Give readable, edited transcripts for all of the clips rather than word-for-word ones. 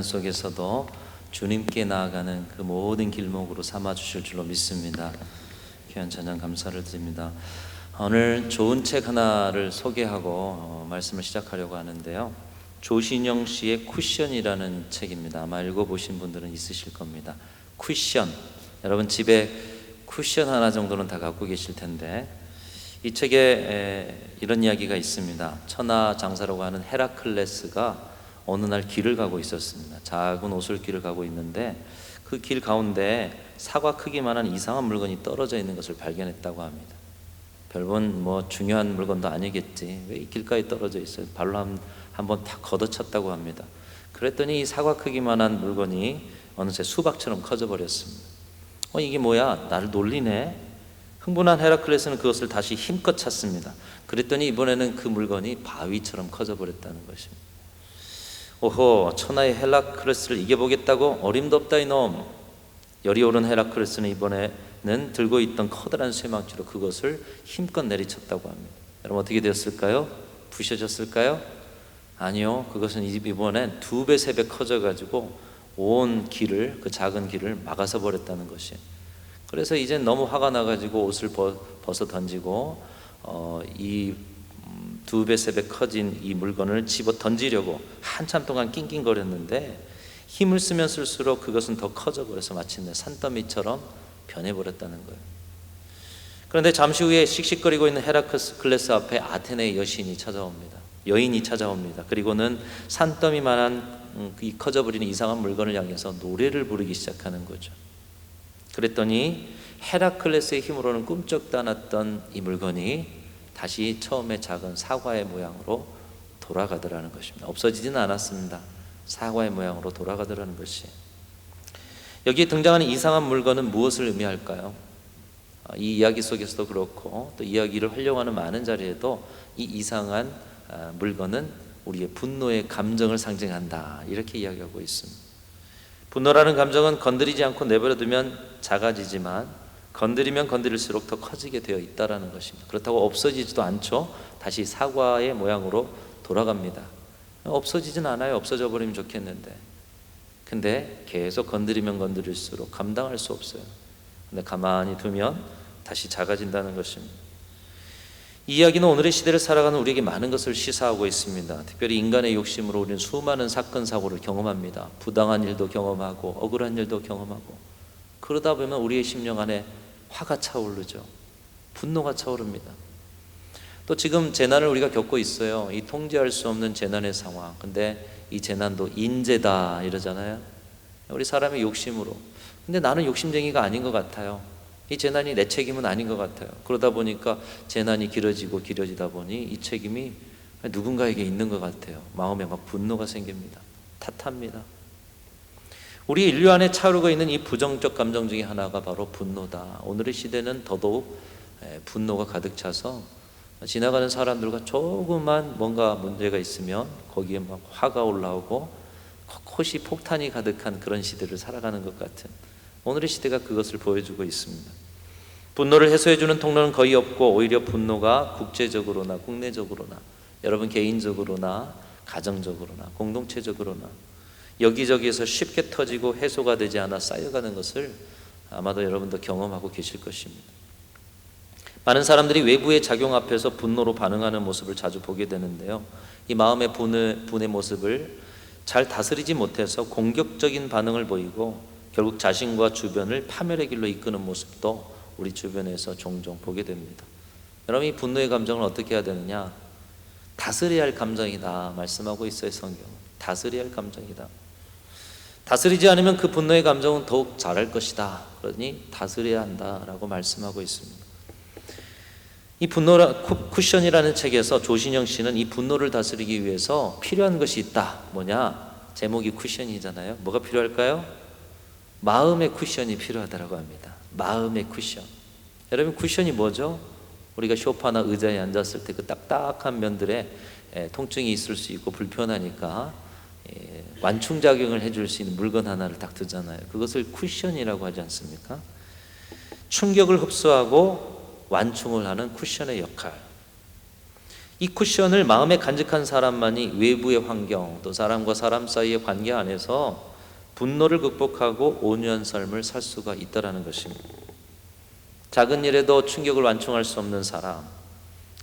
속에서도 주님께 나아가는 그 모든 길목으로 삼아 주실 줄로 믿습니다. 귀한 찬양 감사를 드립니다. 오늘 좋은 책 하나를 소개하고 말씀을 시작하려고 하는데요, 조신영 씨의 쿠션이라는 책입니다. 아마 읽어보신 분들은 있으실 겁니다. 쿠션, 여러분 집에 쿠션 하나 정도는 다 갖고 계실 텐데, 이 책에 이런 이야기가 있습니다. 천하장사라고 하는 헤라클레스가 어느 날 길을 가고 있었습니다. 작은 오솔길을 가고 있는데 그 길 가운데 사과 크기만한 이상한 물건이 떨어져 있는 것을 발견했다고 합니다. 별본 중요한 물건도 아니겠지, 왜 이 길가에 떨어져 있어요? 발로 한번 탁 걷어찼다고 합니다. 그랬더니 이 사과 크기만한 물건이 어느새 수박처럼 커져 버렸습니다. 이게 뭐야? 나를 놀리네. 흥분한 헤라클레스는 그것을 다시 힘껏 찼습니다. 그랬더니 이번에는 그 물건이 바위처럼 커져 버렸다는 것입니다. 오호, 천하의 헤라클레스를 이겨보겠다고? 어림도 없다 이놈. 열이 오른 헤라클레스는 이번에는 들고 있던 커다란 쇠망치로 그것을 힘껏 내리쳤다고 합니다. 여러분 어떻게 되었을까요? 부셔졌을까요? 아니요, 그것은 이번엔 2배, 3배 커져가지고 온 길을, 그 작은 길을 막아서 버렸다는 것이에요. 그래서 이제 너무 화가 나가지고 옷을 벗어 던지고 이 2배, 3배 커진 이 물건을 집어 던지려고 한참 동안 낑낑거렸는데 힘을 쓰면 쓸수록 그것은 더 커져버려서 마침내 산더미처럼 변해버렸다는 거예요. 그런데 잠시 후에 씩씩거리고 있는 헤라클레스 앞에 아테네의 여인이 찾아옵니다. 그리고는 산더미만한 이 커져버리는 이상한 물건을 향해서 노래를 부르기 시작하는 거죠. 그랬더니 헤라클레스의 힘으로는 꿈쩍도 않았던 이 물건이 다시 처음에 작은 사과의 모양으로 돌아가더라는 것입니다. 없어지지는 않았습니다. 사과의 모양으로 돌아가더라는 것이. 여기에 등장하는 이상한 물건은 무엇을 의미할까요? 이 이야기 속에서도 그렇고 또 이야기를 활용하는 많은 자리에도 이 이상한 물건은 우리의 분노의 감정을 상징한다, 이렇게 이야기하고 있습니다. 분노라는 감정은 건드리지 않고 내버려두면 작아지지만 건드리면 건드릴수록 더 커지게 되어 있다는 것입니다. 그렇다고 없어지지도 않죠. 다시 사과의 모양으로 돌아갑니다. 없어지진 않아요. 없어져 버리면 좋겠는데, 근데 계속 건드리면 건드릴수록 감당할 수 없어요. 근데 가만히 두면 다시 작아진다는 것입니다. 이 이야기는 오늘의 시대를 살아가는 우리에게 많은 것을 시사하고 있습니다. 특별히 인간의 욕심으로 우리는 수많은 사건 사고를 경험합니다. 부당한 일도 경험하고 억울한 일도 경험하고, 그러다 보면 우리의 심령 안에 화가 차오르죠. 분노가 차오릅니다. 또 지금 재난을 우리가 겪고 있어요. 이 통제할 수 없는 재난의 상황. 근데 이 재난도 인재다 이러잖아요. 우리 사람의 욕심으로. 근데 나는 욕심쟁이가 아닌 것 같아요. 이 재난이 내 책임은 아닌 것 같아요. 그러다 보니까 재난이 길어지다 보니 이 책임이 누군가에게 있는 것 같아요. 마음에 막 분노가 생깁니다. 탓합니다. 우리 인류 안에 차오르고 있는 이 부정적 감정 중에 하나가 바로 분노다. 오늘의 시대는 더더욱 분노가 가득 차서 지나가는 사람들과 조그만 뭔가 문제가 있으면 거기에 막 화가 올라오고 곳곳이 폭탄이 가득한 그런 시대를 살아가는 것 같은 오늘의 시대가 그것을 보여주고 있습니다. 분노를 해소해주는 통로는 거의 없고 오히려 분노가 국제적으로나 국내적으로나, 여러분 개인적으로나 가정적으로나 공동체적으로나 여기저기에서 쉽게 터지고 해소가 되지 않아 쌓여가는 것을 아마도 여러분도 경험하고 계실 것입니다. 많은 사람들이 외부의 작용 앞에서 분노로 반응하는 모습을 자주 보게 되는데요, 이 마음의 분의 모습을 잘 다스리지 못해서 공격적인 반응을 보이고 결국 자신과 주변을 파멸의 길로 이끄는 모습도 우리 주변에서 종종 보게 됩니다. 여러분, 이 분노의 감정을 어떻게 해야 되느냐? 다스려야 할 감정이다 말씀하고 있어요. 성경은 다스려야 할 감정이다. 다스리지 않으면 그 분노의 감정은 더욱 자랄 것이다. 그러니 다스려야 한다라고 말씀하고 있습니다. 이 쿠션이라는 책에서 조신영 씨는 이 분노를 다스리기 위해서 필요한 것이 있다. 뭐냐? 제목이 쿠션이잖아요. 뭐가 필요할까요? 마음의 쿠션이 필요하다고 합니다. 마음의 쿠션. 여러분, 쿠션이 뭐죠? 우리가 소파나 의자에 앉았을 때 그 딱딱한 면들에 통증이 있을 수 있고 불편하니까 완충작용을 해줄 수 있는 물건 하나를 딱 두잖아요. 그것을 쿠션이라고 하지 않습니까? 충격을 흡수하고 완충을 하는 쿠션의 역할. 이 쿠션을 마음에 간직한 사람만이 외부의 환경, 또 사람과 사람 사이의 관계 안에서 분노를 극복하고 온유한 삶을 살 수가 있다는 것입니다. 작은 일에도 충격을 완충할 수 없는 사람,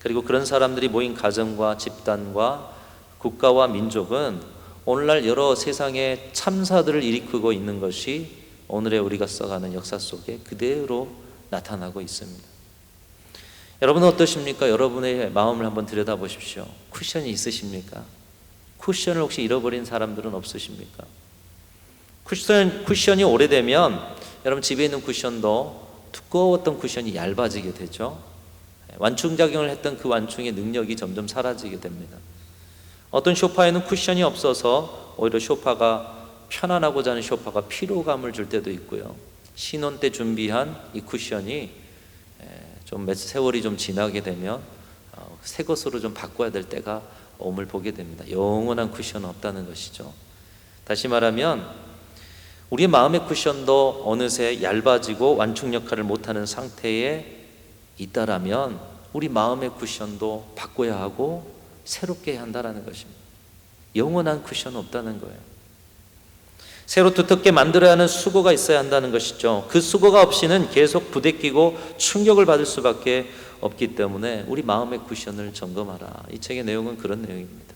그리고 그런 사람들이 모인 가정과 집단과 국가와 민족은 오늘날 여러 세상의 참사들을 일으키고 있는 것이 오늘의 우리가 써가는 역사 속에 그대로 나타나고 있습니다. 여러분은 어떠십니까? 여러분의 마음을 한번 들여다보십시오. 쿠션이 있으십니까? 쿠션을 혹시 잃어버린 사람들은 없으십니까? 쿠션이 오래되면 여러분 집에 있는 쿠션도 두꺼웠던 쿠션이 얇아지게 되죠. 완충작용을 했던 그 완충의 능력이 점점 사라지게 됩니다. 어떤 소파에는 쿠션이 없어서 오히려 소파가 편안하고자 하는 소파가 피로감을 줄 때도 있고요. 신혼 때 준비한 이 쿠션이 좀 세월이 좀 지나게 되면 새 것으로 좀 바꿔야 될 때가 옴을 보게 됩니다. 영원한 쿠션은 없다는 것이죠. 다시 말하면 우리의 마음의 쿠션도 어느새 얇아지고 완충 역할을 못하는 상태에 있다라면 우리 마음의 쿠션도 바꿔야 하고 새롭게 해야 한다는 것입니다. 영원한 쿠션은 없다는 거예요. 새로 두텁게 만들어야 하는 수고가 있어야 한다는 것이죠. 그 수고가 없이는 계속 부대끼고 충격을 받을 수밖에 없기 때문에 우리 마음의 쿠션을 점검하라. 이 책의 내용은 그런 내용입니다.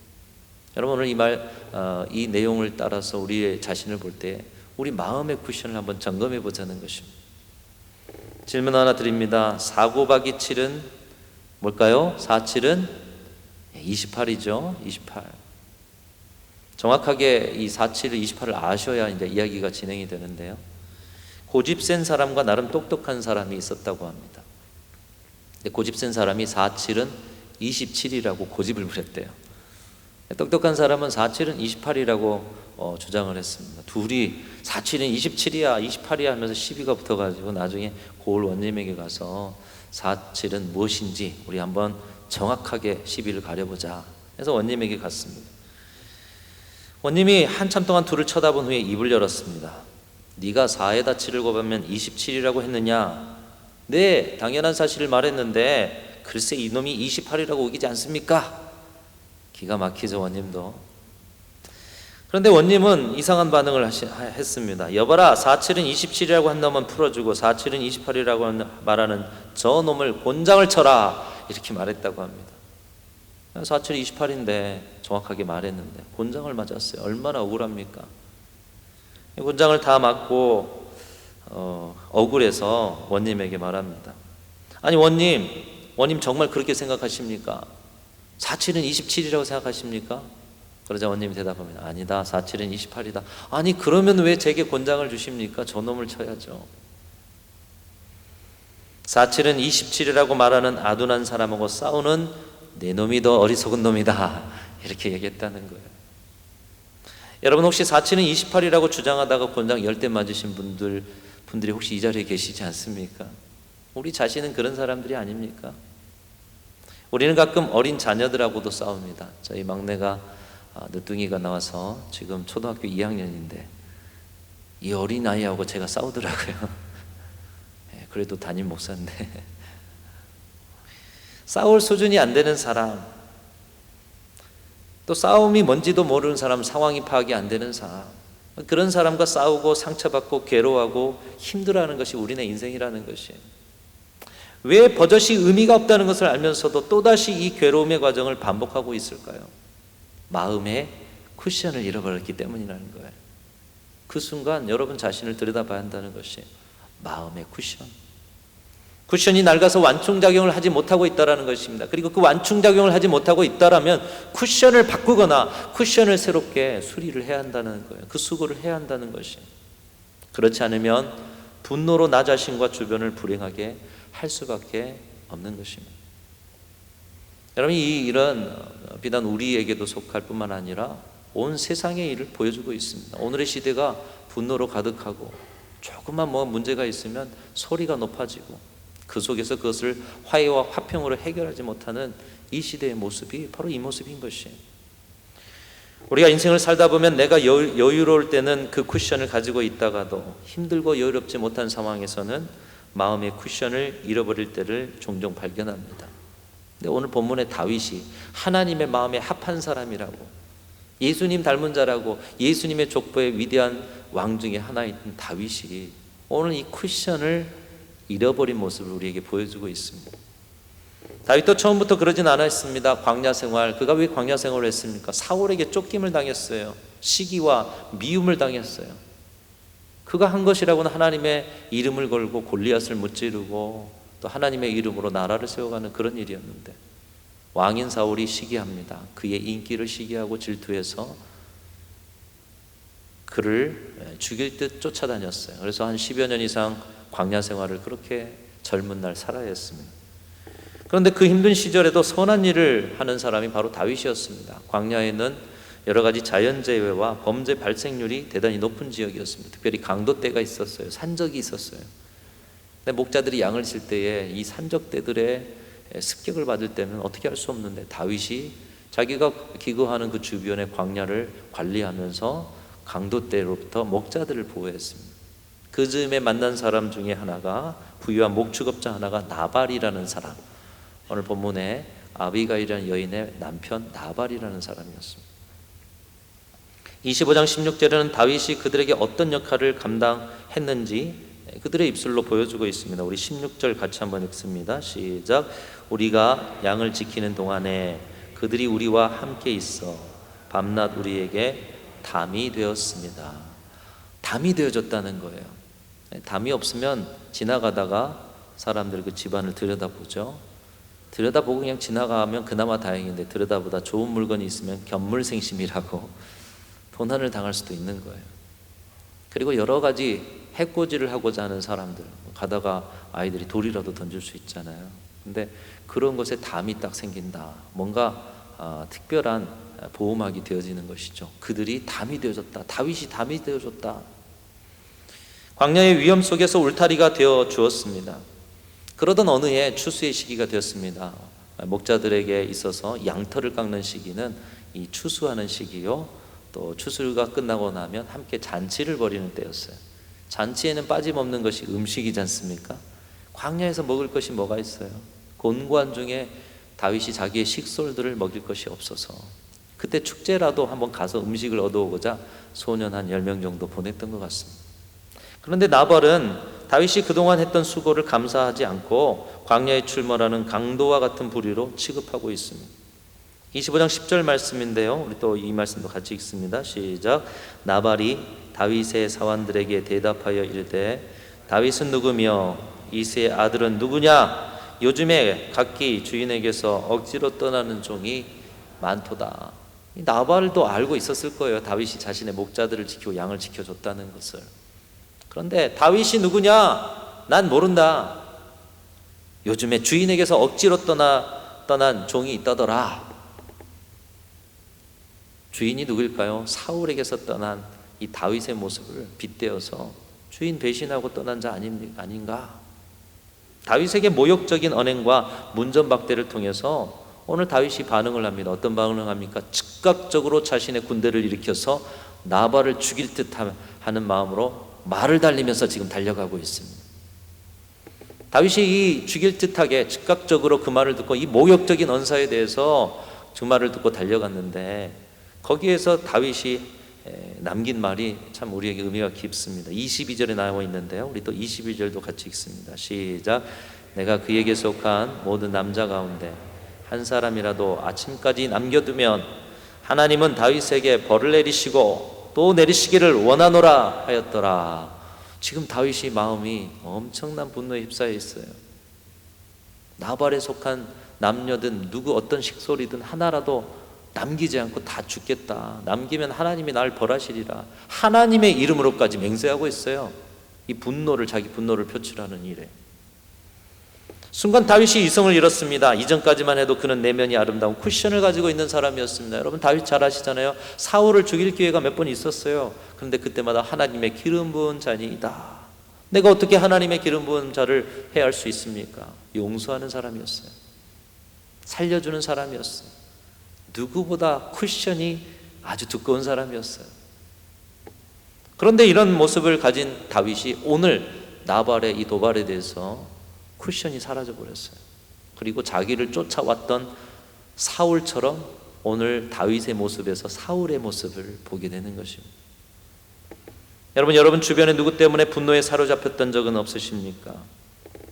여러분 오늘 이 내용을 따라서 우리의 자신을 볼 때 우리 마음의 쿠션을 한번 점검해 보자는 것입니다. 질문 하나 드립니다. 4 곱하기 7은 뭘까요? 4, 7은 28이죠. 28. 정확하게 이 4, 7, 28을 아셔야 이제 이야기가 진행이 되는데요. 고집 센 사람과 나름 똑똑한 사람이 있었다고 합니다. 근데 고집 센 사람이 4, 7은 27이라고 고집을 부렸대요. 똑똑한 사람은 4, 7은 28이라고 주장을 했습니다. 둘이 4, 7은 27이야 28이야 하면서 시비가 붙어가지고 나중에 고을 원님에게 가서 4, 7은 무엇인지 우리 한번 정확하게 시비를 가려보자 해서 원님에게 갔습니다. 원님이 한참 동안 둘을 쳐다본 후에 입을 열었습니다. 네가 4에다 7을 곱하면 27이라고 했느냐? 네, 당연한 사실을 말했는데 글쎄 이놈이 28이라고 우기지 않습니까? 기가 막히죠 원님도. 그런데 원님은 이상한 반응을 했습니다. 여봐라 4, 7은 27이라고 한 놈은 풀어주고 4, 7은 28이라고 말하는 저 놈을 곤장을 쳐라 이렇게 말했다고 합니다. 4, 7이 28인데 정확하게 말했는데 곤장을 맞았어요. 얼마나 억울합니까? 곤장을 다 맞고 억울해서 원님에게 말합니다. 아니 원님 정말 그렇게 생각하십니까? 4, 7은 27이라고 생각하십니까? 그러자 원님이 대답합니다. 아니다 4, 7은 28이다. 아니 그러면 왜 제게 곤장을 주십니까? 저놈을 쳐야죠. 4, 7은 27이라고 말하는 아둔한 사람하고 싸우는 내 놈이 더 어리석은 놈이다 이렇게 얘기했다는 거예요. 여러분 혹시 4, 7은 28이라고 주장하다가 곤장 10대 맞으신 분들이 혹시 이 자리에 계시지 않습니까? 우리 자신은 그런 사람들이 아닙니까? 우리는 가끔 어린 자녀들하고도 싸웁니다. 저희 막내가 늦둥이가 나와서 지금 초등학교 2학년인데 이 어린 아이하고 제가 싸우더라고요. 그래도 담임 목사인데 싸울 수준이 안 되는 사람, 또 싸움이 뭔지도 모르는 사람, 상황이 파악이 안 되는 사람, 그런 사람과 싸우고 상처받고 괴로워하고 힘들어하는 것이 우리네 인생이라는 것이에요. 왜 버젓이 의미가 없다는 것을 알면서도 또다시 이 괴로움의 과정을 반복하고 있을까요? 마음의 쿠션을 잃어버렸기 때문이라는 거예요. 그 순간 여러분 자신을 들여다봐야 한다는 것이 마음의 쿠션이 낡아서 완충작용을 하지 못하고 있다는 것입니다. 그리고 그 완충작용을 하지 못하고 있다면 쿠션을 바꾸거나 쿠션을 새롭게 수리를 해야 한다는 거예요. 그 수고를 해야 한다는 것이에요. 그렇지 않으면 분노로 나 자신과 주변을 불행하게 할 수밖에 없는 것입니다. 여러분 이 일은 비단 우리에게도 속할 뿐만 아니라 온 세상의 일을 보여주고 있습니다. 오늘의 시대가 분노로 가득하고 조금만 뭐 문제가 있으면 소리가 높아지고 그 속에서 그것을 화해와 화평으로 해결하지 못하는 이 시대의 모습이 바로 이 모습인 것이에요. 우리가 인생을 살다 보면 내가 여유로울 때는 그 쿠션을 가지고 있다가도 힘들고 여유롭지 못한 상황에서는 마음의 쿠션을 잃어버릴 때를 종종 발견합니다. 근데 오늘 본문의 다윗이 하나님의 마음에 합한 사람이라고, 예수님 닮은 자라고, 예수님의 족보의 위대한 왕 중에 하나인 다윗이 오늘 이 쿠션을 잃어버린 모습을 우리에게 보여주고 있습니다. 다윗도 처음부터 그러진 않았습니다. 광야 생활, 그가 왜 광야 생활을 했습니까? 사울에게 쫓김을 당했어요. 시기와 미움을 당했어요. 그가 한 것이라고는 하나님의 이름을 걸고 골리앗을 무찌르고 또 하나님의 이름으로 나라를 세워가는 그런 일이었는데, 왕인 사울이 시기합니다. 그의 인기를 시기하고 질투해서 그를 죽일 듯 쫓아다녔어요. 그래서 한 10여 년 이상 광야 생활을 그렇게 젊은 날 살아야 했습니다. 그런데 그 힘든 시절에도 선한 일을 하는 사람이 바로 다윗이었습니다. 광야에는 여러 가지 자연재해와 범죄 발생률이 대단히 높은 지역이었습니다. 특별히 강도떼가 있었어요. 산적이 있었어요. 근데 목자들이 양을 칠 때에 이 산적떼들의 습격을 받을 때는 어떻게 할 수 없는데, 다윗이 자기가 기거하는 그 주변의 광야를 관리하면서 강도떼로부터 목자들을 보호했습니다. 그 즈음에 만난 사람 중에 하나가, 부유한 목축업자 하나가 나발이라는 사람, 오늘 본문에 아비가일이라는 여인의 남편 나발이라는 사람이었습니다. 25장 16절에는 다윗이 그들에게 어떤 역할을 감당했는지 그들의 입술로 보여주고 있습니다. 우리 16절 같이 한번 읽습니다. 시작. 우리가 양을 지키는 동안에 그들이 우리와 함께 있어 밤낮 우리에게 담이 되었습니다. 담이 되어졌다는 거예요. 담이 없으면 지나가다가 사람들 그 집안을 들여다보죠. 들여다보고 그냥 지나가면 그나마 다행인데, 들여다보다 좋은 물건이 있으면 견물생심이라고 도난을 당할 수도 있는 거예요. 그리고 여러 가지 해코지를 하고자 하는 사람들, 가다가 아이들이 돌이라도 던질 수 있잖아요. 근데 그런 것에 담이 딱 생긴다. 뭔가 특별한 보호막이 되어지는 것이죠. 그들이 담이 되어졌다. 다윗이 담이 되어졌다. 광야의 위험 속에서 울타리가 되어 주었습니다. 그러던 어느 해 추수의 시기가 되었습니다. 목자들에게 있어서 양털을 깎는 시기는 이 추수하는 시기요, 또 추수가 끝나고 나면 함께 잔치를 벌이는 때였어요. 잔치에는 빠짐없는 것이 음식이지 않습니까? 광야에서 먹을 것이 뭐가 있어요? 곤고한 중에 다윗이 자기의 식솔들을 먹일 것이 없어서 그때 축제라도 한번 가서 음식을 얻어오고자 소년 한 10명 정도 보냈던 것 같습니다. 그런데 나발은 다윗이 그동안 했던 수고를 감사하지 않고 광야에 출몰하는 강도와 같은 부류로 취급하고 있습니다. 25장 10절 말씀인데요, 우리 또 이 말씀도 같이 읽습니다. 시작. 나발이 다윗의 사환들에게 대답하여 이르되 다윗은 누구며 이새의 아들은 누구냐? 요즘에 각기 주인에게서 억지로 떠나는 종이 많도다. 나발도 알고 있었을 거예요. 다윗이 자신의 목자들을 지키고 양을 지켜줬다는 것을. 그런데 다윗이 누구냐? 난 모른다. 요즘에 주인에게서 억지로 떠난 종이 있다더라. 주인이 누구일까요? 사울에게서 떠난 이 다윗의 모습을 빗대어서 주인 배신하고 떠난 자 아닌가? 다윗에게 모욕적인 언행과 문전박대를 통해서 오늘 다윗이 반응을 합니다. 어떤 반응을 합니까? 즉각적으로 자신의 군대를 일으켜서 나발을 죽일 듯 하는 마음으로 말을 달리면서 지금 달려가고 있습니다. 다윗이 이 죽일 듯하게 즉각적으로 그 말을 듣고 이 모욕적인 언사에 대해서 그 말을 듣고 달려갔는데, 거기에서 다윗이 남긴 말이 참 우리에게 의미가 깊습니다. 22절에 나와 있는데요, 우리 또 22절도 같이 읽습니다. 시작. 내가 그에게 속한 모든 남자 가운데 한 사람이라도 아침까지 남겨두면 하나님은 다윗에게 벌을 내리시고 또 내리시기를 원하노라 하였더라. 지금 다윗이 마음이 엄청난 분노에 휩싸여 있어요. 나발에 속한 남녀든 누구 어떤 식솔이든 하나라도 남기지 않고 다 죽겠다. 남기면 하나님이 날 벌하시리라. 하나님의 이름으로까지 맹세하고 있어요. 이 분노를, 자기 분노를 표출하는 일에. 순간 다윗이 이성을 잃었습니다. 이전까지만 해도 그는 내면이 아름다운 쿠션을 가지고 있는 사람이었습니다. 여러분, 다윗 잘 아시잖아요. 사울을 죽일 기회가 몇 번 있었어요. 그런데 그때마다 하나님의 기름 부은 자니이다. 내가 어떻게 하나님의 기름 부은 자를 해할 수 있습니까? 용서하는 사람이었어요. 살려주는 사람이었어요. 누구보다 쿠션이 아주 두꺼운 사람이었어요. 그런데 이런 모습을 가진 다윗이 오늘 나발의 이 도발에 대해서 쿠션이 사라져 버렸어요. 그리고 자기를 쫓아왔던 사울처럼 오늘 다윗의 모습에서 사울의 모습을 보게 되는 것입니다. 여러분 주변에 누구 때문에 분노에 사로잡혔던 적은 없으십니까?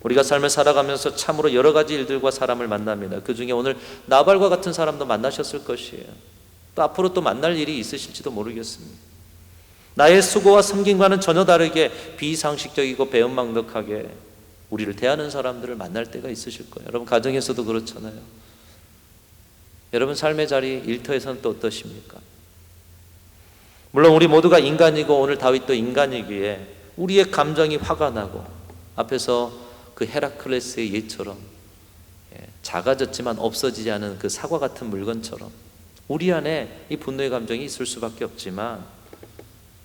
우리가 삶을 살아가면서 참으로 여러 가지 일들과 사람을 만납니다. 그 중에 오늘 나발과 같은 사람도 만나셨을 것이에요. 또 앞으로 또 만날 일이 있으실지도 모르겠습니다. 나의 수고와 섬김과는 전혀 다르게 비상식적이고 배은망덕하게 우리를 대하는 사람들을 만날 때가 있으실 거예요. 여러분 가정에서도 그렇잖아요. 여러분 삶의 자리, 일터에서는 또 어떠십니까? 물론 우리 모두가 인간이고 오늘 다윗도 인간이기에 우리의 감정이 화가 나고 앞에서 그 헤라클레스의 예처럼 작아졌지만 없어지지 않은 그 사과 같은 물건처럼 우리 안에 이 분노의 감정이 있을 수밖에 없지만,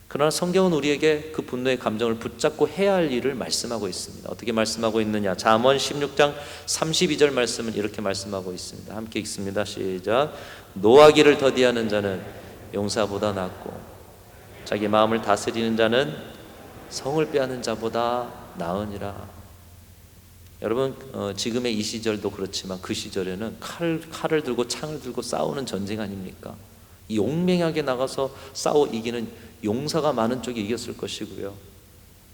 그러나 성경은 우리에게 그 분노의 감정을 붙잡고 해야 할 일을 말씀하고 있습니다. 어떻게 말씀하고 있느냐? 잠언 16장 32절 말씀은 이렇게 말씀하고 있습니다. 함께 읽습니다. 시작. 노하기를 더디하는 자는 용사보다 낫고 자기 마음을 다스리는 자는 성을 빼앗는 자보다 나으니라. 여러분 지금의 이 시절도 그렇지만 그 시절에는 칼을 들고 창을 들고 싸우는 전쟁 아닙니까? 용맹하게 나가서 싸워 이기는 용사가 많은 쪽이 이겼을 것이고요,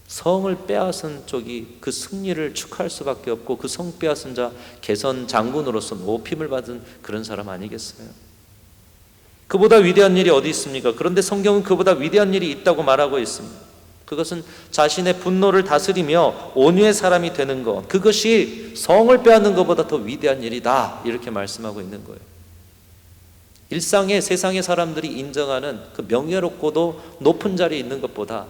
성을 빼앗은 쪽이 그 승리를 축하할 수밖에 없고 그 성 빼앗은 자 개선 장군으로서 높임을 받은 그런 사람 아니겠어요? 그보다 위대한 일이 어디 있습니까? 그런데 성경은 그보다 위대한 일이 있다고 말하고 있습니다. 그것은 자신의 분노를 다스리며 온유의 사람이 되는 것, 그것이 성을 빼앗는 것보다 더 위대한 일이다, 이렇게 말씀하고 있는 거예요. 일상의 세상의 사람들이 인정하는 그 명예롭고도 높은 자리에 있는 것보다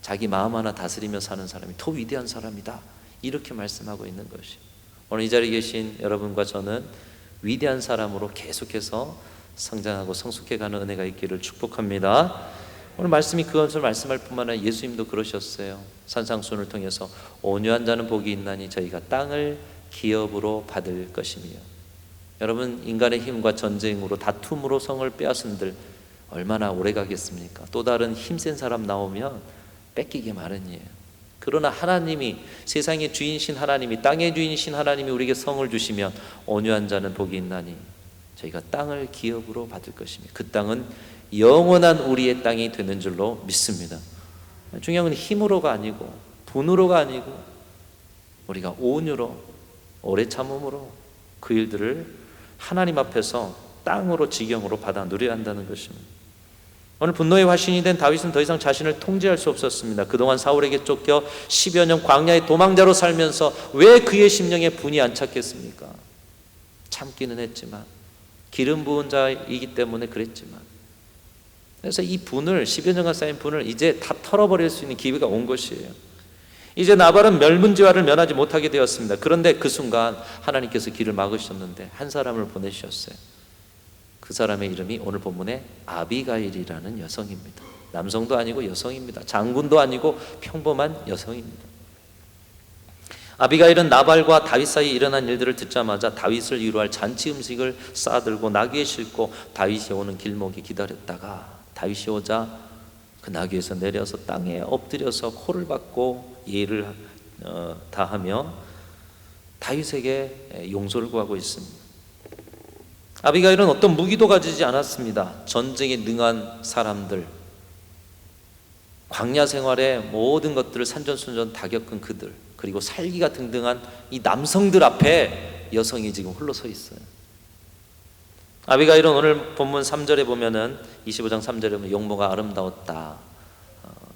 자기 마음 하나 다스리며 사는 사람이 더 위대한 사람이다, 이렇게 말씀하고 있는 것이, 오늘 이 자리에 계신 여러분과 저는 위대한 사람으로 계속해서 성장하고 성숙해가는 은혜가 있기를 축복합니다. 오늘 말씀이 그것을 말씀할 뿐만 아니라 예수님도 그러셨어요. 산상수훈을 통해서 온유한 자는 복이 있나니 저희가 땅을 기업으로 받을 것이며. 여러분 인간의 힘과 전쟁으로 다툼으로 성을 빼앗은들 얼마나 오래 가겠습니까? 또 다른 힘센 사람 나오면 뺏기게 마련이에요. 그러나 하나님이, 세상의 주인이신 하나님이, 땅의 주인이신 하나님이 우리에게 성을 주시면 온유한 자는 복이 있나니 저희가 땅을 기업으로 받을 것이며 그 땅은 영원한 우리의 땅이 되는 줄로 믿습니다. 중요한 건 힘으로가 아니고 분으로가 아니고 우리가 온유로 오래 참음으로 그 일들을 하나님 앞에서 땅으로 지경으로 받아 누려야 한다는 것입니다. 오늘 분노의 화신이 된 다윗은 더 이상 자신을 통제할 수 없었습니다. 그동안 사울에게 쫓겨 10여 년 광야의 도망자로 살면서 왜 그의 심령에 분이 안 찼겠습니까? 참기는 했지만, 기름 부은 자이기 때문에 그랬지만, 그래서 이 분을, 10여 년간 쌓인 분을 이제 다 털어버릴 수 있는 기회가 온 것이에요. 이제 나발은 멸문지화를 면하지 못하게 되었습니다. 그런데 그 순간 하나님께서 길을 막으셨는데 한 사람을 보내주셨어요. 그 사람의 이름이 오늘 본문에 아비가일이라는 여성입니다. 남성도 아니고 여성입니다. 장군도 아니고 평범한 여성입니다. 아비가일은 나발과 다윗 사이에 일어난 일들을 듣자마자 다윗을 위로할 잔치 음식을 싸들고 나귀에 싣고 다윗이 오는 길목에 기다렸다가 다윗이 오자 그 나귀에서 내려서 땅에 엎드려서 코를 박고 예를 다하며 다윗에게 용서를 구하고 있습니다. 아비가일은 어떤 무기도 가지지 않았습니다. 전쟁에 능한 사람들, 광야 생활의 모든 것들을 산전수전 다 겪은 그들, 그리고 살기가 등등한 이 남성들 앞에 여성이 지금 홀로 서 있어요. 아비가일은 오늘 본문 3절에 보면은 25장 3절에 보면 용모가 아름다웠다,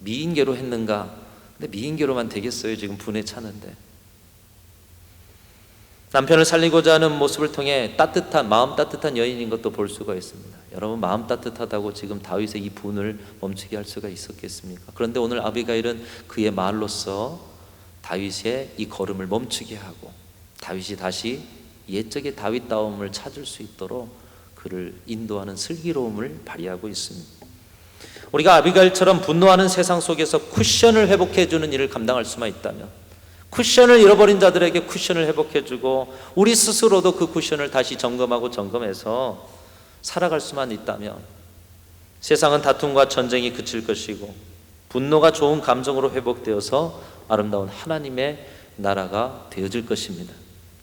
미인계로 했는가? 근데 미인계로만 되겠어요? 지금 분에 차는데. 남편을 살리고자 하는 모습을 통해 따뜻한, 마음 따뜻한 여인인 것도 볼 수가 있습니다. 여러분 마음 따뜻하다고 지금 다윗의 이 분을 멈추게 할 수가 있었겠습니까? 그런데 오늘 아비가일은 그의 말로써 다윗의 이 걸음을 멈추게 하고 다윗이 다시 옛적의 다윗다움을 찾을 수 있도록 그를 인도하는 슬기로움을 발휘하고 있습니다. 우리가 아비가일처럼 분노하는 세상 속에서 쿠션을 회복해주는 일을 감당할 수만 있다면, 쿠션을 잃어버린 자들에게 쿠션을 회복해주고 우리 스스로도 그 쿠션을 다시 점검하고 점검해서 살아갈 수만 있다면 세상은 다툼과 전쟁이 그칠 것이고 분노가 좋은 감정으로 회복되어서 아름다운 하나님의 나라가 되어질 것입니다.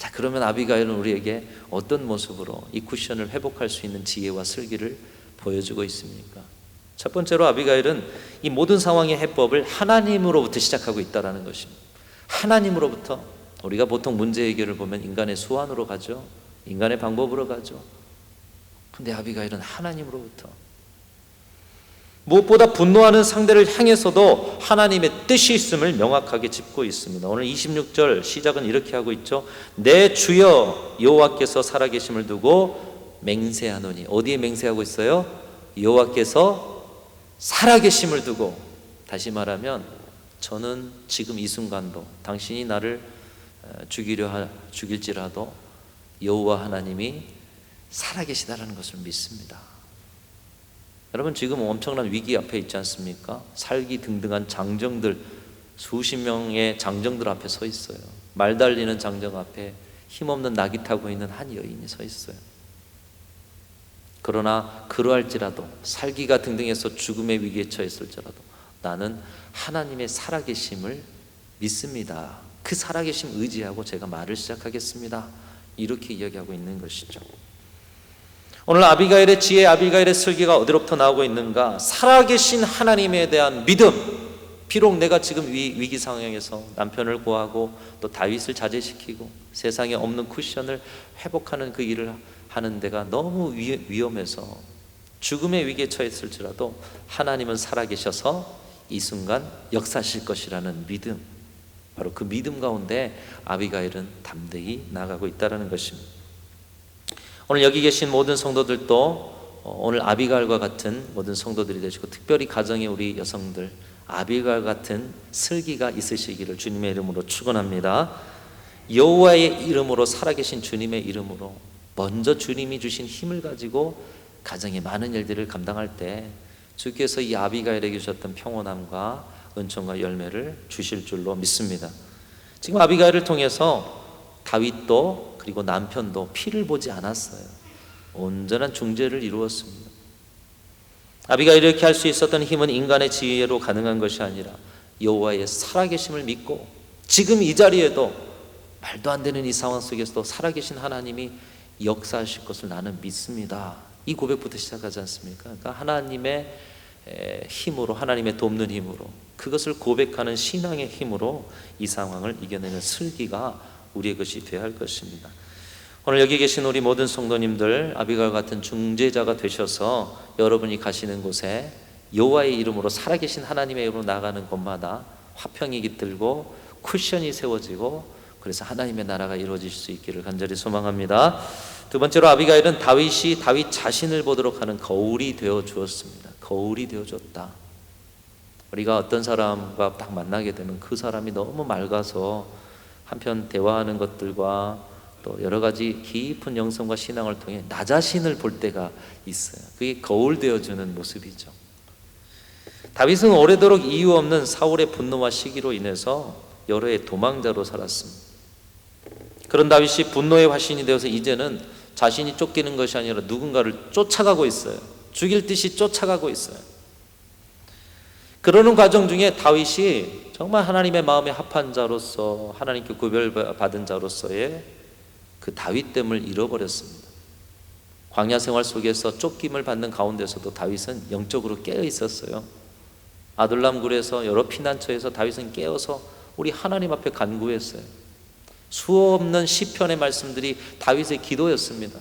자, 그러면 아비가일은 우리에게 어떤 모습으로 이 쿠션을 회복할 수 있는 지혜와 슬기를 보여주고 있습니까? 첫 번째로 아비가일은 이 모든 상황의 해법을 하나님으로부터 시작하고 있다는 것입니다. 하나님으로부터. 우리가 보통 문제 해결을 보면 인간의 수완으로 가죠. 인간의 방법으로 가죠. 근데 아비가일은 하나님으로부터. 무엇보다 분노하는 상대를 향해서도 하나님의 뜻이 있음을 명확하게 짚고 있습니다. 오늘 26절 시작은 이렇게 하고 있죠. 내 주여 여호와께서 살아계심을 두고 맹세하노니. 어디에 맹세하고 있어요? 여호와께서 살아계심을 두고. 다시 말하면 저는 지금 이 순간도 당신이 나를 죽일지라도 여호와 하나님이 살아계시다라는 것을 믿습니다. 여러분, 지금 엄청난 위기 앞에 있지 않습니까? 살기 등등한 장정들, 수십 명의 장정들 앞에 서 있어요. 말 달리는 장정 앞에 힘없는 낙이 타고 있는 한 여인이 서 있어요. 그러나 그러할지라도, 살기가 등등해서 죽음의 위기에 처했을지라도 나는 하나님의 살아계심을 믿습니다. 그 살아계심 의지하고 제가 말을 시작하겠습니다. 이렇게 이야기하고 있는 것이죠. 오늘 아비가일의 지혜, 아비가일의 슬기가 어디로부터 나오고 있는가? 살아계신 하나님에 대한 믿음. 비록 내가 지금 위기 상황에서 남편을 구하고 또 다윗을 자제시키고 세상에 없는 쿠션을 회복하는 그 일을 하는 데가 너무 위험해서 죽음의 위기에 처했을지라도 하나님은 살아계셔서 이 순간 역사하실 것이라는 믿음, 바로 그 믿음 가운데 아비가일은 담대히 나아가고 있다는 것입니다. 오늘 여기 계신 모든 성도들도 오늘 아비가일과 같은 모든 성도들이 되시고, 특별히 가정의 우리 여성들 아비가일 같은 슬기가 있으시기를 주님의 이름으로 축원합니다. 여호와의 이름으로, 살아계신 주님의 이름으로 먼저 주님이 주신 힘을 가지고 가정의 많은 일들을 감당할 때 주께서 이 아비가일에게 주셨던 평온함과 은총과 열매를 주실 줄로 믿습니다. 지금 아비가일을 통해서 다윗도 그리고 남편도 피를 보지 않았어요. 온전한 중재를 이루었습니다. 아비가일이 이렇게 할 수 있었던 힘은 인간의 지혜로 가능한 것이 아니라 여호와의 살아계심을 믿고, 지금 이 자리에도 말도 안 되는 이 상황 속에서도 살아계신 하나님이 역사하실 것을 나는 믿습니다. 이 고백부터 시작하지 않습니까? 그러니까 하나님의 힘으로, 하나님의 돕는 힘으로, 그것을 고백하는 신앙의 힘으로 이 상황을 이겨내는 슬기가 우리의 것이 되어야 할 것입니다. 오늘 여기 계신 우리 모든 성도님들, 아비가일 같은 중재자가 되셔서 여러분이 가시는 곳에 여호와의 이름으로, 살아계신 하나님의 이름으로 나가는 곳마다 화평이 깃들고 쿠션이 세워지고, 그래서 하나님의 나라가 이루어질 수 있기를 간절히 소망합니다. 두 번째로 아비가일은 다윗 자신을 보도록 하는 거울이 되어 주었습니다. 거울이 되어 줬다. 우리가 어떤 사람과 딱 만나게 되면 그 사람이 너무 맑아서 한편 대화하는 것들과 또 여러 가지 깊은 영성과 신앙을 통해 나 자신을 볼 때가 있어요. 그게 거울 되어주는 모습이죠. 다윗은 오래도록 이유 없는 사울의 분노와 시기로 인해서 여러 해 도망자로 살았습니다. 그런 다윗이 분노의 화신이 되어서 이제는 자신이 쫓기는 것이 아니라 누군가를 쫓아가고 있어요. 죽일 듯이 쫓아가고 있어요. 그러는 과정 중에 다윗이 정말 하나님의 마음에 합한 자로서, 하나님께 구별받은 자로서의 그 다윗됨을 잃어버렸습니다. 광야 생활 속에서 쫓김을 받는 가운데서도 다윗은 영적으로 깨어 있었어요. 아둘람 굴에서 여러 피난처에서 다윗은 깨어서 우리 하나님 앞에 간구했어요. 수없는 시편의 말씀들이 다윗의 기도였습니다.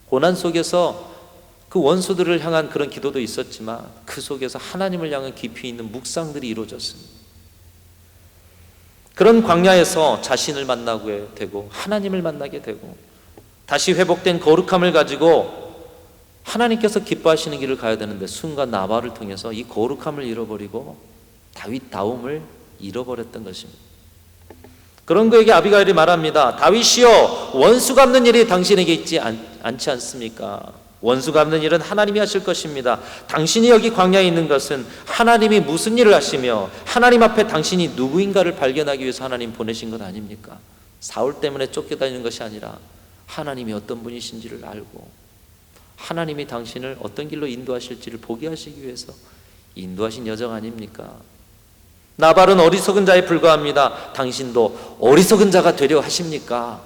고난 속에서 그 원수들을 향한 그런 기도도 있었지만 그 속에서 하나님을 향한 깊이 있는 묵상들이 이루어졌습니다. 그런 광야에서 자신을 만나게 되고 하나님을 만나게 되고 다시 회복된 거룩함을 가지고 하나님께서 기뻐하시는 길을 가야 되는데 순간 나발을 통해서 이 거룩함을 잃어버리고 다윗다움을 잃어버렸던 것입니다. 그런 그에게 아비가일이 말합니다. 다윗이여, 원수 갚는 일이 당신에게 있지 않지 않습니까? 원수 갚는 일은 하나님이 하실 것입니다. 당신이 여기 광야에 있는 것은 하나님이 무슨 일을 하시며 하나님 앞에 당신이 누구인가를 발견하기 위해서 하나님 보내신 것 아닙니까? 사울 때문에 쫓겨다니는 것이 아니라 하나님이 어떤 분이신지를 알고 하나님이 당신을 어떤 길로 인도하실지를 보게 하시기 위해서 인도하신 여정 아닙니까? 나발은 어리석은 자에 불과합니다. 당신도 어리석은 자가 되려 하십니까?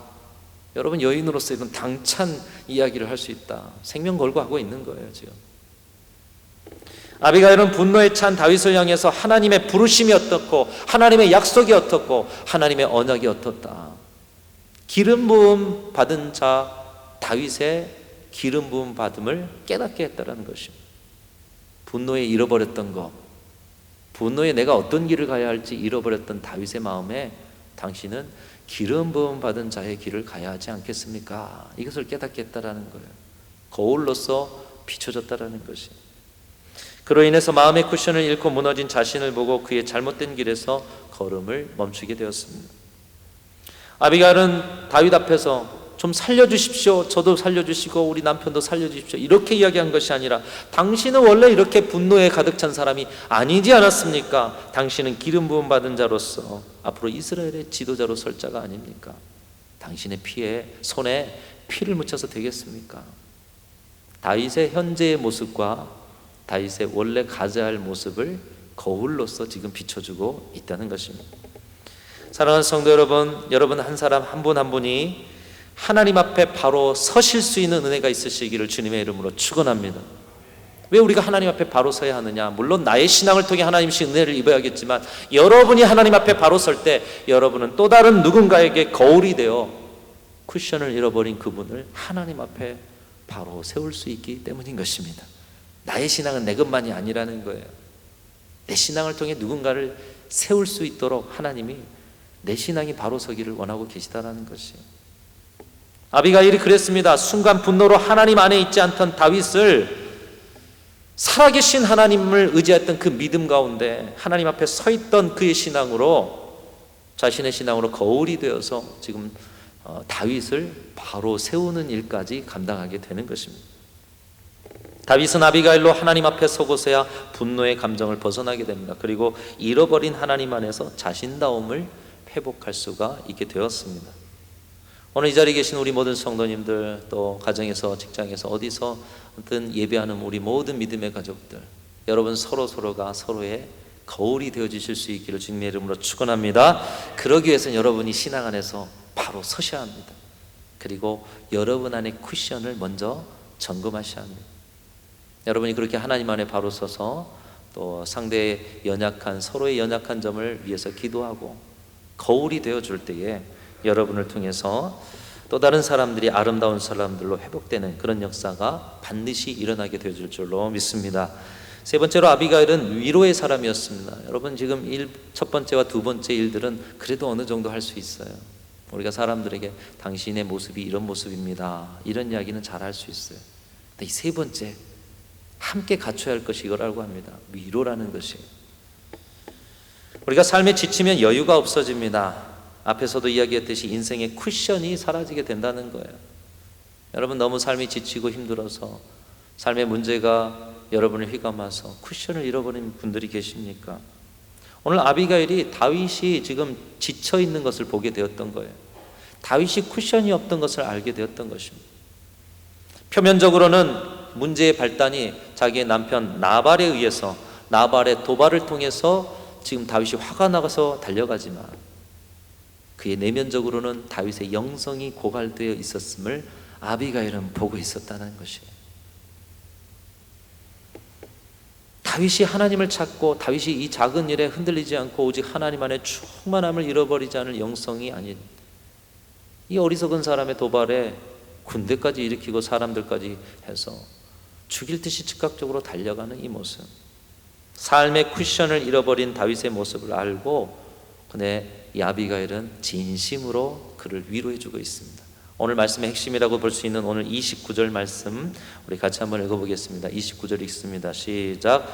여러분, 여인으로서 이런 당찬 이야기를 할 수 있다. 생명 걸고 하고 있는 거예요 지금. 아비가일은 분노에 찬 다윗을 향해서 하나님의 부르심이 어떻고 하나님의 약속이 어떻고 하나님의 언약이 어떻다. 기름 부음 받은 자 다윗의 기름 부음 받음을 깨닫게 했다라는 것입니다. 분노에 잃어버렸던 것, 분노에 내가 어떤 길을 가야 할지 잃어버렸던 다윗의 마음에 당신은 기름 부음 받은 자의 길을 가야 하지 않겠습니까? 이것을 깨닫게 했다라는 거예요. 거울로서 비춰졌다라는 것이. 그로 인해서 마음의 쿠션을 잃고 무너진 자신을 보고 그의 잘못된 길에서 걸음을 멈추게 되었습니다. 아비가일은 다윗 앞에서 좀 살려주십시오, 저도 살려주시고 우리 남편도 살려주십시오, 이렇게 이야기한 것이 아니라 당신은 원래 이렇게 분노에 가득 찬 사람이 아니지 않았습니까? 당신은 기름 부음 받은 자로서 앞으로 이스라엘의 지도자로 설 자가 아닙니까? 당신의 손에 피를 묻혀서 되겠습니까? 다윗의 현재의 모습과 다윗의 원래 가져야 할 모습을 거울로서 지금 비춰주고 있다는 것입니다. 사랑하는 성도 여러분, 여러분 한 사람 한 분 한 분이 하나님 앞에 바로 서실 수 있는 은혜가 있으시기를 주님의 이름으로 축원합니다. 왜 우리가 하나님 앞에 바로 서야 하느냐? 물론 나의 신앙을 통해 하나님씩 은혜를 입어야겠지만 여러분이 하나님 앞에 바로 설 때 여러분은 또 다른 누군가에게 거울이 되어 쿠션을 잃어버린 그분을 하나님 앞에 바로 세울 수 있기 때문인 것입니다. 나의 신앙은 내 것만이 아니라는 거예요. 내 신앙을 통해 누군가를 세울 수 있도록 하나님이 내 신앙이 바로 서기를 원하고 계시다라는 것이에요. 아비가일이 그랬습니다. 순간 분노로 하나님 안에 있지 않던 다윗을 살아계신 하나님을 의지했던 그 믿음 가운데 하나님 앞에 서 있던 그의 신앙으로, 자신의 신앙으로 거울이 되어서 지금 다윗을 바로 세우는 일까지 감당하게 되는 것입니다. 다윗은 아비가일로 하나님 앞에 서고서야 분노의 감정을 벗어나게 됩니다. 그리고 잃어버린 하나님 안에서 자신다움을 회복할 수가 있게 되었습니다. 오늘 이 자리에 계신 우리 모든 성도님들, 또 가정에서, 직장에서, 어디서든 예배하는 우리 모든 믿음의 가족들, 여러분 서로가 서로의 거울이 되어주실 수 있기를 주님의 이름으로 축원합니다. 그러기 위해서는 여러분이 신앙 안에서 바로 서셔야 합니다. 그리고 여러분 안의 쿠션을 먼저 점검하셔야 합니다. 여러분이 그렇게 하나님 안에 바로 서서 또 상대의 연약한, 서로의 연약한 점을 위해서 기도하고 거울이 되어줄 때에 여러분을 통해서 또 다른 사람들이 아름다운 사람들로 회복되는 그런 역사가 반드시 일어나게 되어줄 줄로 믿습니다. 세 번째로 아비가일은 위로의 사람이었습니다. 여러분 지금 첫 번째와 두 번째 일들은 그래도 어느 정도 할 수 있어요. 우리가 사람들에게 당신의 모습이 이런 모습입니다, 이런 이야기는 잘 할 수 있어요. 근데 이 세 번째 함께 갖춰야 할 것이 이거라고 합니다. 위로라는 것이. 우리가 삶에 지치면 여유가 없어집니다. 앞에서도 이야기했듯이 인생의 쿠션이 사라지게 된다는 거예요. 여러분 너무 삶이 지치고 힘들어서 삶의 문제가 여러분을 휘감아서 쿠션을 잃어버린 분들이 계십니까? 오늘 아비가일이 다윗이 지금 지쳐 있는 것을 보게 되었던 거예요. 다윗이 쿠션이 없던 것을 알게 되었던 것입니다. 표면적으로는 문제의 발단이 자기의 남편 나발에 의해서, 나발의 도발을 통해서 지금 다윗이 화가 나서 달려가지만 그의 내면적으로는 다윗의 영성이 고갈되어 있었음을 아비가일은 보고 있었다는 것이에요. 다윗이 하나님을 찾고 다윗이 이 작은 일에 흔들리지 않고 오직 하나님 안에 충만함을 잃어버리지 않을 영성이 아닌 이 어리석은 사람의 도발에 군대까지 일으키고 사람들까지 해서 죽일 듯이 즉각적으로 달려가는 이 모습, 삶의 쿠션을 잃어버린 다윗의 모습을 알고 근데 이 아비가일은 진심으로 그를 위로해주고 있습니다. 오늘 말씀의 핵심이라고 볼 수 있는 오늘 29절 말씀 우리 같이 한번 읽어보겠습니다. 29절 읽습니다. 시작.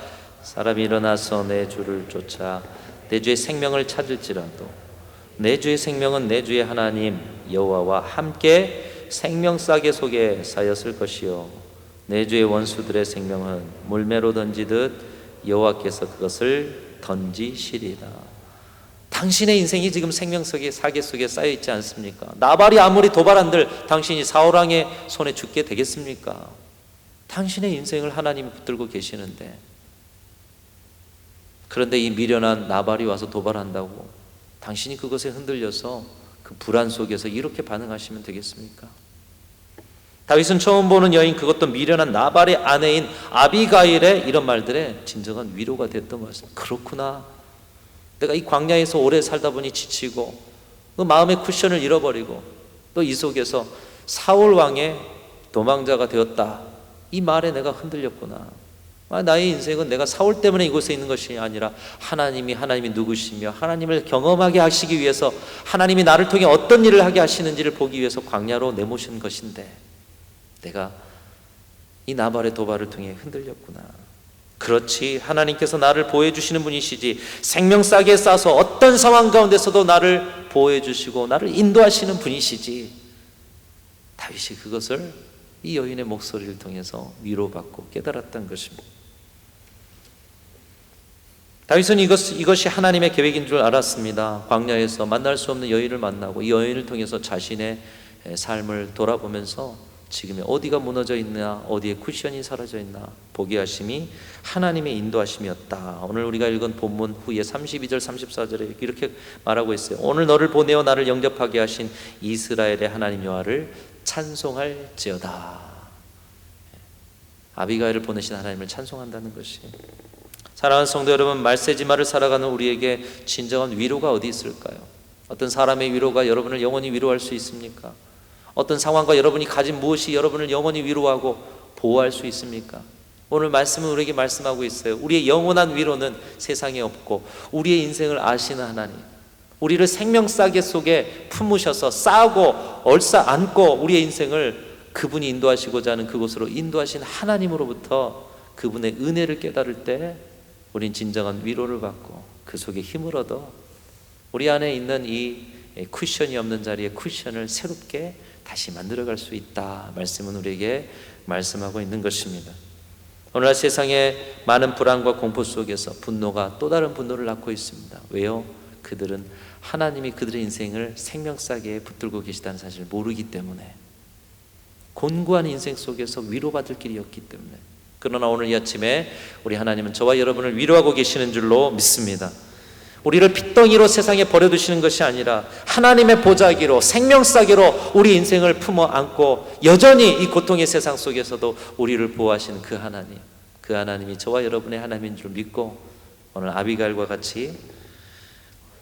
사람이 일어나서 내 주를 쫓아 내 주의 생명을 찾을지라도 내 주의 생명은 내 주의 하나님 여호와와 함께 생명싸개 속에 쌓였을 것이요 내 주의 원수들의 생명은 물매로 던지듯 여호와께서 그것을 던지시리라. 당신의 인생이 지금 생명싸개 속에 쌓여 있지 않습니까? 나발이 아무리 도발한들 당신이 사울왕의 손에 죽게 되겠습니까? 당신의 인생을 하나님이 붙들고 계시는데, 그런데 이 미련한 나발이 와서 도발한다고 당신이 그것에 흔들려서 그 불안 속에서 이렇게 반응하시면 되겠습니까? 다윗은 처음 보는 여인, 그것도 미련한 나발의 아내인 아비가일의 이런 말들에 진정한 위로가 됐던 것 같습니다. 그렇구나. 내가 이 광야에서 오래 살다 보니 지치고 그 마음의 쿠션을 잃어버리고 또 이 속에서 사울 왕의 도망자가 되었다. 이 말에 내가 흔들렸구나. 나의 인생은 내가 사울 때문에 이곳에 있는 것이 아니라 하나님이 누구시며 하나님을 경험하게 하시기 위해서 하나님이 나를 통해 어떤 일을 하게 하시는지를 보기 위해서 광야로 내모신 것인데 내가 이 나발의 도발을 통해 흔들렸구나. 그렇지, 하나님께서 나를 보호해 주시는 분이시지, 생명싸게 싸서 어떤 상황 가운데서도 나를 보호해 주시고 나를 인도하시는 분이시지. 다윗이 그것을 이 여인의 목소리를 통해서 위로받고 깨달았던 것입니다. 다윗은 이것이 하나님의 계획인 줄 알았습니다. 광야에서 만날 수 없는 여인을 만나고 이 여인을 통해서 자신의 삶을 돌아보면서 지금의 어디가 무너져 있나, 어디에 쿠션이 사라져 있나 보게 하심이 하나님의 인도하심이었다. 오늘 우리가 읽은 본문 후에 32절 34절에 이렇게 말하고 있어요. 오늘 너를 보내어 나를 영접하게 하신 이스라엘의 하나님 여호와를 찬송할지어다. 아비가일을 보내신 하나님을 찬송한다는 것이, 사랑하는 성도 여러분, 말세지마를 살아가는 우리에게 진정한 위로가 어디 있을까요? 어떤 사람의 위로가 여러분을 영원히 위로할 수 있습니까? 어떤 상황과 여러분이 가진 무엇이 여러분을 영원히 위로하고 보호할 수 있습니까? 오늘 말씀은 우리에게 말씀하고 있어요. 우리의 영원한 위로는 세상에 없고 우리의 인생을 아시는 하나님, 우리를 생명싸개 속에 품으셔서 싸고 얼싸안고 우리의 인생을 그분이 인도하시고자 하는 그곳으로 인도하신 하나님으로부터 그분의 은혜를 깨달을 때 우린 진정한 위로를 받고 그 속에 힘을 얻어 우리 안에 있는 이 쿠션이 없는 자리에 쿠션을 새롭게 다시 만들어갈 수 있다. 말씀은 우리에게 말씀하고 있는 것입니다. 오늘날 세상에 많은 불안과 공포 속에서 분노가 또 다른 분노를 낳고 있습니다. 왜요? 그들은 하나님이 그들의 인생을 생명싸게 붙들고 계시다는 사실을 모르기 때문에, 곤고한 인생 속에서 위로받을 길이 없기 때문에. 그러나 오늘 이 아침에 우리 하나님은 저와 여러분을 위로하고 계시는 줄로 믿습니다. 우리를 핏덩이로 세상에 버려두시는 것이 아니라 하나님의 보자기로 생명싸개로 우리 인생을 품어 안고 여전히 이 고통의 세상 속에서도 우리를 보호하시는 그 하나님, 그 하나님이 저와 여러분의 하나님인 줄 믿고 오늘 아비가일과 같이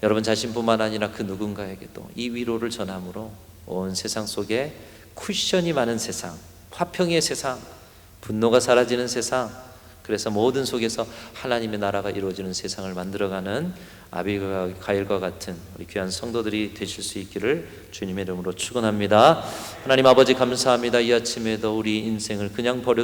여러분 자신뿐만 아니라 그 누군가에게도 이 위로를 전함으로 온 세상 속에 쿠션이 많은 세상, 화평의 세상, 분노가 사라지는 세상, 그래서 모든 속에서 하나님의 나라가 이루어지는 세상을 만들어가는 아비가일과 같은 우리 귀한 성도들이 되실 수 있기를 주님의 이름으로 축원합니다. 하나님 아버지 감사합니다. 이 아침에도 우리 인생을 그냥 버려